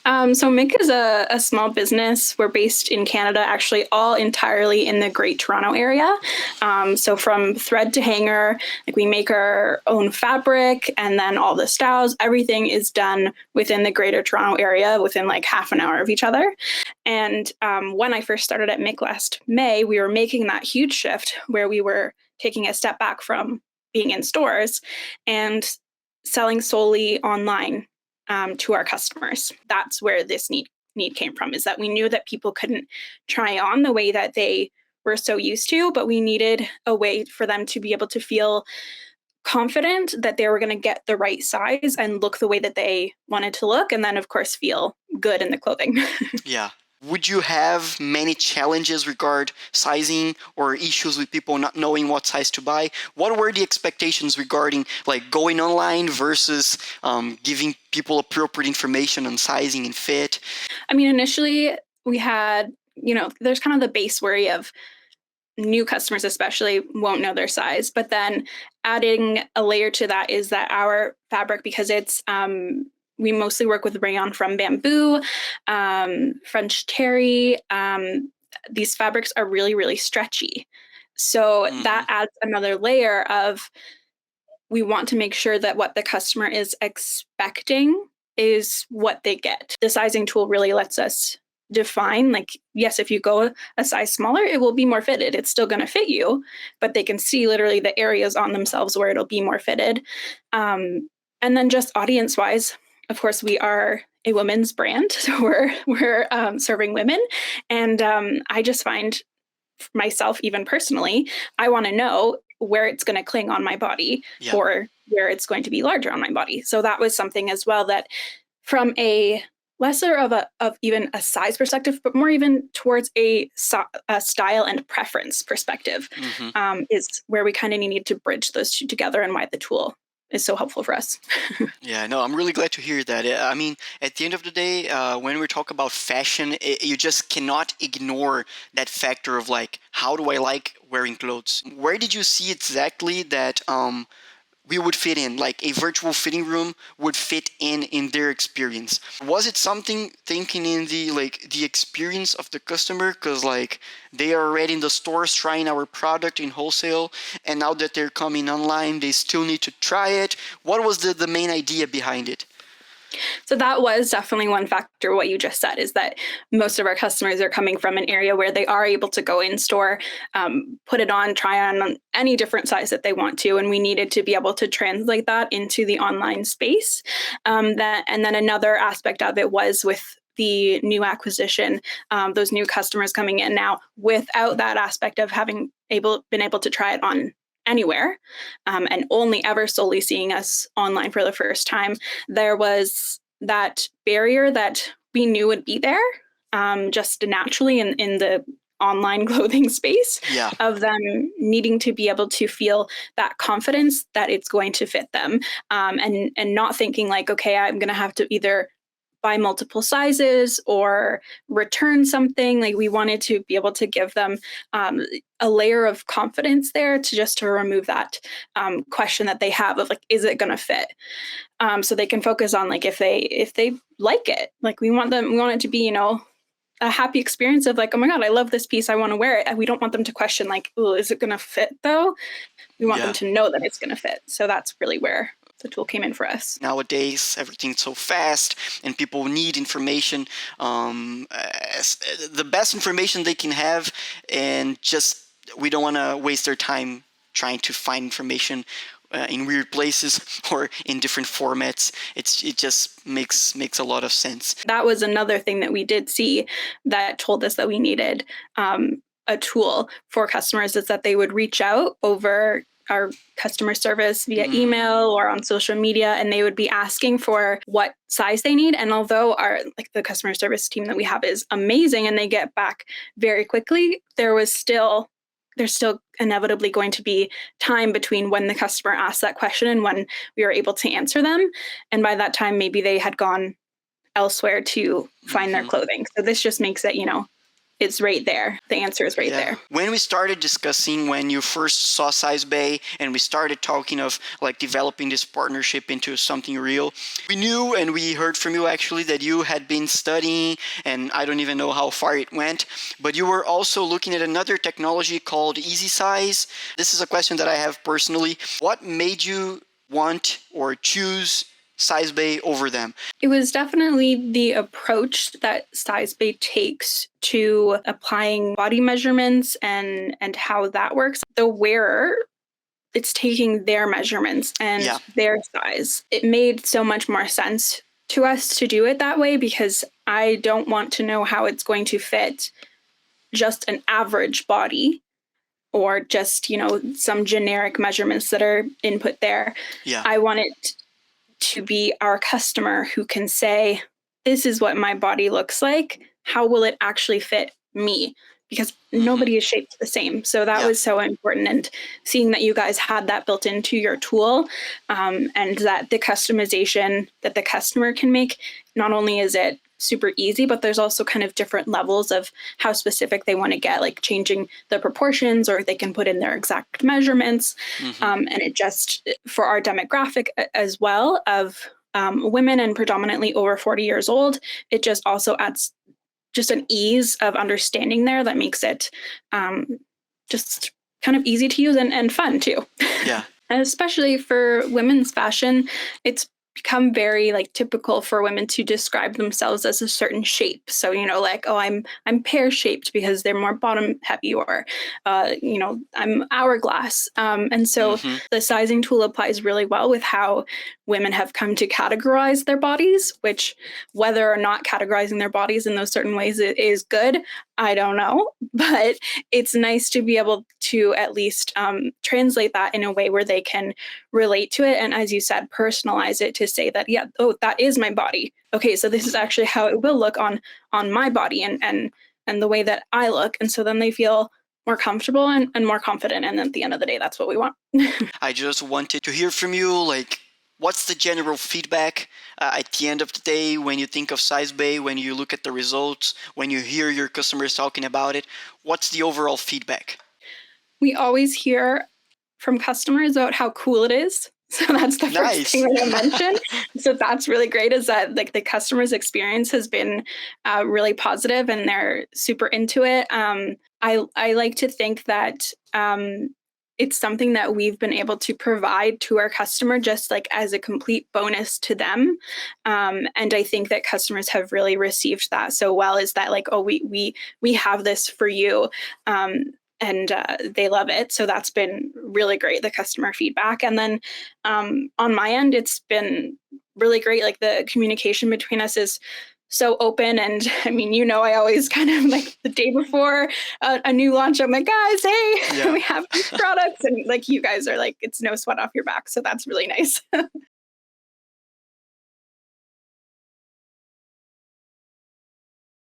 So Miik is a small business. We're based in Canada, actually all entirely in the Great Toronto area. So from thread to hanger, like we make our own fabric and then all the styles, everything is done within the Greater Toronto area within like half an hour of each other. And when I first started at Miik last May, we were making that huge shift where we were taking a step back from being in stores and selling solely online to our customers. That's where this need came from, is that we knew that people couldn't try on the way that they were so used to, but we needed a way for them to be able to feel confident that they were going to get the right size and look the way that they wanted to look, and then of course feel good in the clothing. Yeah. Would you have many challenges regard sizing or issues with people not knowing what size to buy? What were the expectations regarding like going online versus giving people appropriate information on sizing and fit? I mean, initially we had, there's kind of the base worry of new customers especially won't know their size, but then adding a layer to that is that our fabric, because it's we mostly work with rayon from bamboo, French terry. These fabrics are really, really stretchy. So that adds another layer of, we want to make sure that what the customer is expecting is what they get. The sizing tool really lets us define, like, yes, if you go a size smaller, it will be more fitted. It's still going to fit you, but they can see literally the areas on themselves where it'll be more fitted. And then just audience wise, of course, we are a women's brand, so we're serving women, and I just find myself, even personally, I want to know where it's going to cling on my body, or where it's going to be larger on my body. So that was something as well that, from a lesser of even a size perspective, but more even towards a style and preference perspective, is where we kind of need to bridge those two together, and why the tool is so helpful for us. Yeah, no, I'm really glad to hear that. I mean, at the end of the day, when we talk about fashion, you just cannot ignore that factor of like, how do I like wearing clothes? Where did you see exactly that we would fit in, like a virtual fitting room would fit in their experience? Was it something thinking in the experience of the customer, because like they are already in the stores trying our product in wholesale, and now that they're coming online they still need to try it? What was the main idea behind it? So that was definitely one factor, what you just said, is that most of our customers are coming from an area where they are able to go in store, put it on, try on any different size that they want to. And we needed to be able to translate that into the online space. And then another aspect of it was with the new acquisition, those new customers coming in now, without that aspect of having been able to try it on anywhere, and only ever solely seeing us online for the first time, there was that barrier that we knew would be there, just naturally in the online clothing space, of them needing to be able to feel that confidence that it's going to fit them, and not thinking like, okay, I'm going to have to either buy multiple sizes or return something. Like, we wanted to be able to give them a layer of confidence there, to remove that question that they have of like, is it going to fit? So they can focus on like, if they like it, like we want it to be, a happy experience of like, oh my God, I love this piece, I want to wear it. And we don't want them to question like, oh, is it going to fit though? We want them to know that it's going to fit. So that's really where the tool came in for us. Nowadays, everything's so fast and people need information, the best information they can have, and just we don't want to waste their time trying to find information in weird places or in different formats. It just makes a lot of sense. That was another thing that we did see that told us that we needed a tool for customers, is that they would reach out over our customer service via email or on social media, and they would be asking for what size they need. And although the customer service team that we have is amazing and they get back very quickly, there's still inevitably going to be time between when the customer asked that question and when we were able to answer them. And by that time, maybe they had gone elsewhere to find their clothing. So this just makes it, it's right there. The answer is right there. When we started discussing when you first saw Size Bay and we started talking of like developing this partnership into something real, we knew and we heard from you actually that you had been studying, and I don't even know how far it went, but you were also looking at another technology called Easy Size. This is a question that I have personally. What made you want or choose Size Bay over them? It was definitely the approach that Size Bay takes to applying body measurements and how that works. The wearer, it's taking their measurements and their size. It made so much more sense to us to do it that way because I don't want to know how it's going to fit just an average body or just, some generic measurements that are input there. I want it to be our customer who can say, this is what my body looks like. How will it actually fit me? Because nobody is shaped the same. So that was so important. And seeing that you guys had that built into your tool, and that the customization that the customer can make, not only is it super easy, but there's also kind of different levels of how specific they want to get, like changing the proportions, or they can put in their exact measurements. And it just, for our demographic as well of women and predominantly over 40 years old, it just also adds just an ease of understanding there that makes it just kind of easy to use and fun too. And especially for women's fashion, it's become very like typical for women to describe themselves as a certain shape. So, like, oh, I'm pear shaped because they're more bottom heavy, or, I'm hourglass. And so the sizing tool applies really well with how women have come to categorize their bodies, which whether or not categorizing their bodies in those certain ways is good, I don't know, but it's nice to be able to at least translate that in a way where they can relate to it. And as you said, personalize it to say that, that is my body. Okay, so this is actually how it will look on my body and the way that I look. And so then they feel more comfortable and more confident. And at the end of the day, that's what we want. I just wanted to hear from you, like, what's the general feedback at the end of the day when you think of Size Bay, when you look at the results, when you hear your customers talking about it? What's the overall feedback? We always hear from customers about how cool it is. So that's the first thing that I mentioned. So that's really great, is that like the customer's experience has been really positive and they're super into it. I like to think that it's something that we've been able to provide to our customer just like as a complete bonus to them. And I think that customers have really received that so well, is that like, oh, we have this for you. And they love it. So that's been really great, the customer feedback. And then on my end, it's been really great. Like the communication between us is so open. And I mean, I always kind of like the day before a new launch, I'm like, guys, hey, we have these products. And like, you guys are like, it's no sweat off your back. So that's really nice.